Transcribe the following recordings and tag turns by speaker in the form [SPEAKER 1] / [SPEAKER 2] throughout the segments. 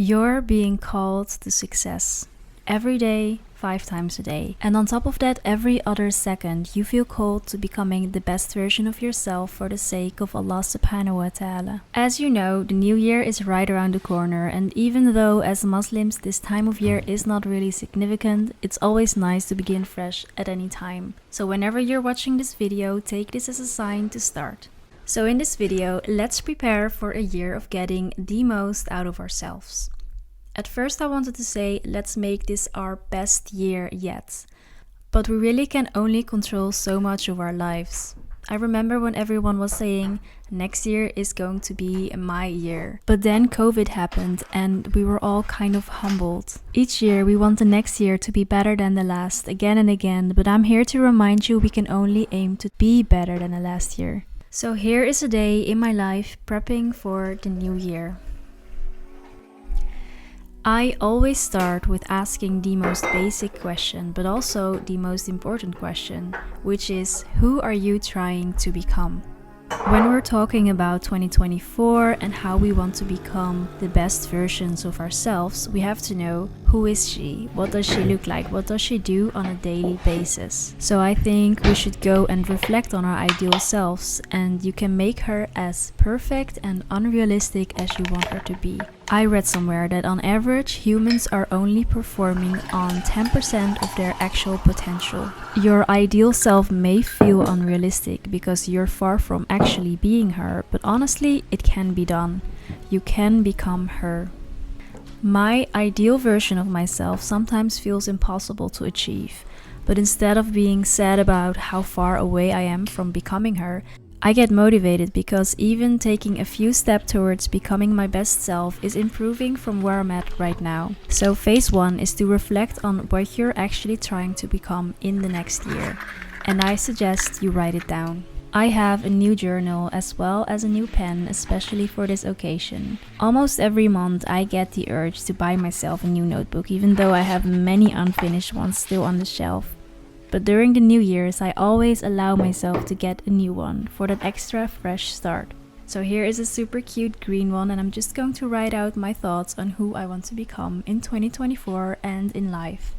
[SPEAKER 1] You're being called to success. Every day, 5 times a day. And on top of that, every other second, you feel called to becoming the best version of yourself for the sake of Allah subhanahu wa ta'ala. As you know, the new year is right around the corner, and even though as Muslims this time of year is not really significant, it's always nice to begin fresh at any time. So whenever you're watching this video, take this as a sign to start. So in this video, let's prepare for a year of getting the most out of ourselves. At first I wanted to say, let's make this our best year yet. But we really can only control so much of our lives. I remember when everyone was saying, next year is going to be my year. But then COVID happened and we were all kind of humbled. Each year we want the next year to be better than the last again and again, but I'm here to remind you we can only aim to be better than the last year. So here is a day in my life prepping for the new year. I always start with asking the most basic question, but also the most important question, which is, who are you trying to become? When we're talking about 2024 and how we want to become the best versions of ourselves, we have to know, who is she? What does she look like? What does she do on a daily basis? So I think we should go and reflect on our ideal selves, and you can make her as perfect and unrealistic as you want her to be. I read somewhere that on average, humans are only performing on 10% of their actual potential. Your ideal self may feel unrealistic because you're far from actually being her, but honestly, it can be done. You can become her. My ideal version of myself sometimes feels impossible to achieve, but instead of being sad about how far away I am from becoming her, I get motivated because even taking a few steps towards becoming my best self is improving from where I'm at right now. So phase 1 is to reflect on what you're actually trying to become in the next year, and I suggest you write it down. I have a new journal as well as a new pen, especially for this occasion. Almost every month I get the urge to buy myself a new notebook, even though I have many unfinished ones still on the shelf. But during the New Year's, I always allow myself to get a new one for that extra fresh start. So here is a super cute green one, and I'm just going to write out my thoughts on who I want to become in 2024 and in life.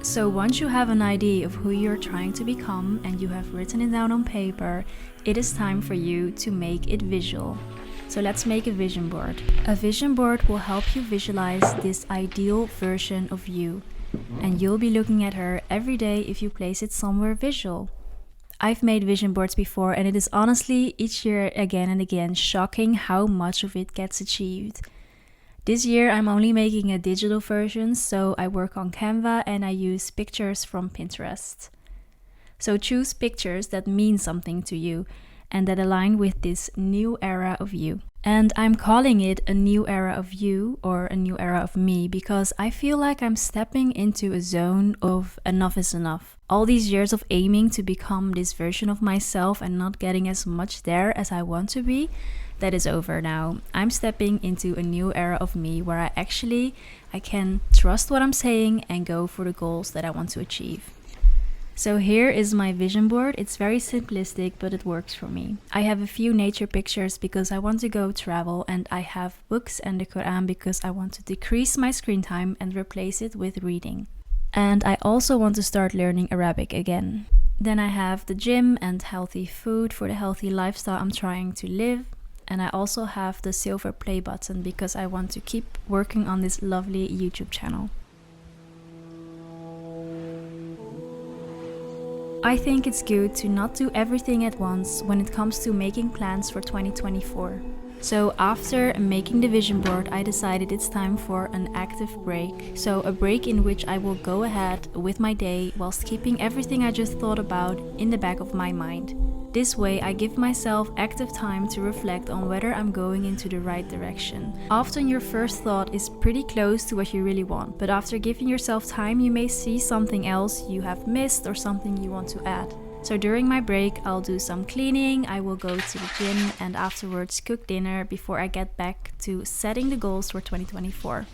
[SPEAKER 1] So once you have an idea of who you're trying to become and you have written it down on paper, it is time for you to make it visual. So let's make a vision board. A vision board will help you visualize this ideal version of you, and you'll be looking at her every day if you place it somewhere visual. I've made vision boards before, and it is honestly each year again and again shocking how much of it gets achieved. This year I'm only making a digital version, so I work on Canva and I use pictures from Pinterest. So choose pictures that mean something to you and that align with this new era of you. And I'm calling it a new era of you or a new era of me because I feel like I'm stepping into a zone of enough is enough. All these years of aiming to become this version of myself and not getting as much there as I want to be, that is over now. I'm stepping into a new era of me where I can trust what I'm saying and go for the goals that I want to achieve. So here is my vision board. It's very simplistic, but it works for me. I have a few nature pictures because I want to go travel, and I have books and the Quran because I want to decrease my screen time and replace it with reading. And I also want to start learning Arabic again. Then I have the gym and healthy food for the healthy lifestyle I'm trying to live. And I also have the silver play button because I want to keep working on this lovely YouTube channel. I think it's good to not do everything at once when it comes to making plans for 2024. So after making the vision board, I decided it's time for an active break. So a break in which I will go ahead with my day whilst keeping everything I just thought about in the back of my mind. This way I give myself active time to reflect on whether I'm going into the right direction. Often your first thought is pretty close to what you really want, but after giving yourself time you may see something else you have missed or something you want to add. So during my break, I'll do some cleaning, I will go to the gym, and afterwards cook dinner before I get back to setting the goals for 2024.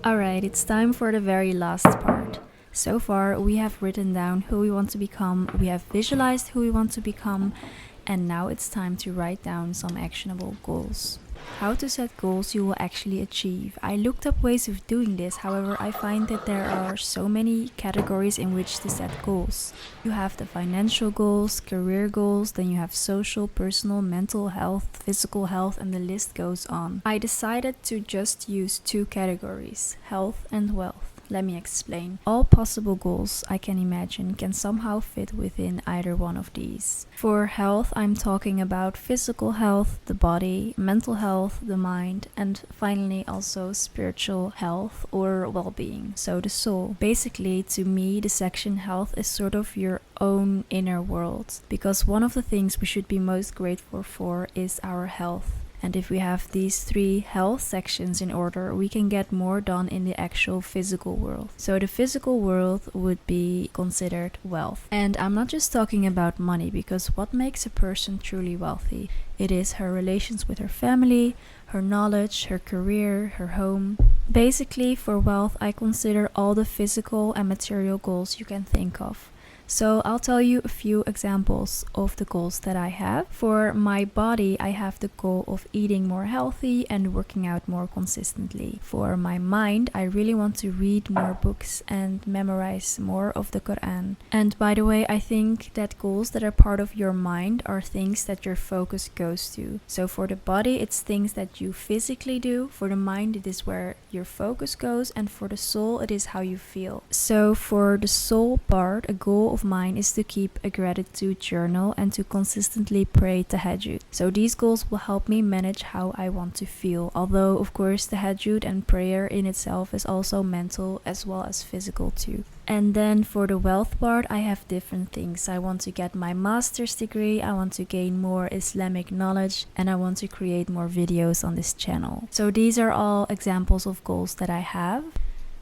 [SPEAKER 1] Alright, it's time for the very last part. So far, we have written down who we want to become, we have visualized who we want to become, and now it's time to write down some actionable goals. How to set goals you will actually achieve. I looked up ways of doing this, however I find that there are so many categories in which to set goals. You have the financial goals, career goals, then you have social, personal, mental health, physical health, and the list goes on. I decided to just use 2 categories, health and wealth. Let me explain. All possible goals I can imagine can somehow fit within either one of these. For health, I'm talking about physical health, the body, mental health, the mind, and finally also spiritual health or well-being, so the soul. Basically, to me, the section health is sort of your own inner world, because one of the things we should be most grateful for is our health. And if we have these 3 health sections in order, we can get more done in the actual physical world. So the physical world would be considered wealth. And I'm not just talking about money, because what makes a person truly wealthy? It is her relations with her family, her knowledge, her career, her home. Basically, for wealth, I consider all the physical and material goals you can think of. So I'll tell you a few examples of the goals that I have. For my body, I have the goal of eating more healthy and working out more consistently. For my mind, I really want to read more books and memorize more of the Quran. And by the way, I think that goals that are part of your mind are things that your focus goes to. So for the body, it's things that you physically do. For the mind, it is where your focus goes. And for the soul, it is how you feel. So for the soul part, a goal of mine is to keep a gratitude journal and to consistently pray tahajjud. So these goals will help me manage how I want to feel, although of course tahajjud and prayer in itself is also mental as well as physical too. And then for the wealth part, I have different things. I want to get my master's degree, I want to gain more Islamic knowledge, and I want to create more videos on this channel. So these are all examples of goals that I have.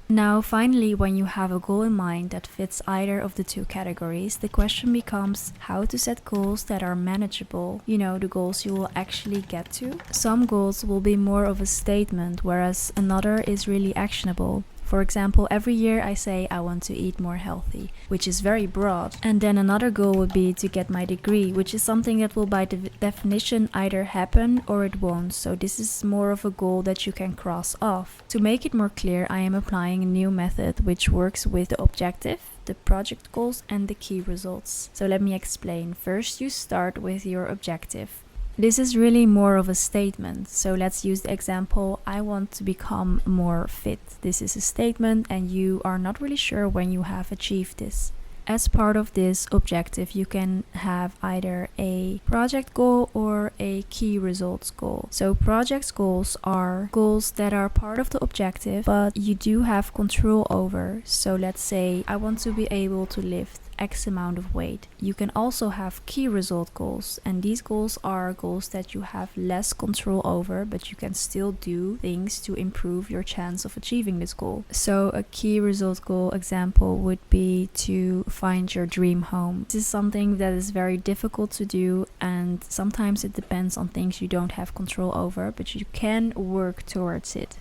[SPEAKER 1] Now finally, when you have a goal in mind that fits either of the 2 categories, the question becomes how to set goals that are manageable, you know, the goals you will actually get to. Some goals will be more of a statement, whereas another is really actionable. For example, every year I say I want to eat more healthy, which is very broad. And then another goal would be to get my degree, which is something that will by definition either happen or it won't. So this is more of a goal that you can cross off. To make it more clear, I am applying a new method which works with the objective, the project goals, and the key results. So let me explain. First, you start with your objective. This is really more of a statement. So let's use the example, I want to become more fit. This is a statement and you are not really sure when you have achieved this. As part of this objective, you can have either a project goal or a key results goal. So project goals are goals that are part of the objective, but you do have control over. So let's say I want to be able to lift X amount of weight. You can also have key result goals, and these goals are goals that you have less control over, but you can still do things to improve your chance of achieving this goal. So a key result goal example would be to find your dream home. This is something that is very difficult to do, and sometimes it depends on things you don't have control over, but you can work towards it.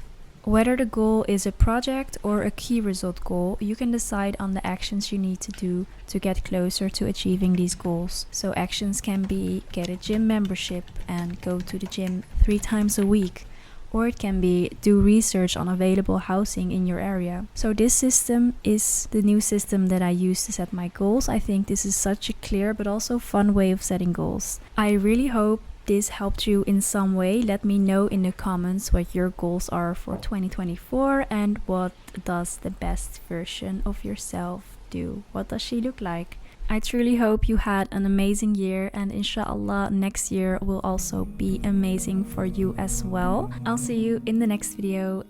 [SPEAKER 1] Whether the goal is a project or a key result goal, you can decide on the actions you need to do to get closer to achieving these goals. So actions can be get a gym membership and go to the gym 3 times a week. Or it can be do research on available housing in your area. So this system is the new system that I use to set my goals. I think this is such a clear but also fun way of setting goals. I really hope this helped you in some way. Let me know in the comments what your goals are for 2024 and what does the best version of yourself do. What does she look like? I truly hope you had an amazing year, and Insha Allah next year will also be amazing for you as well. I'll see you in the next video.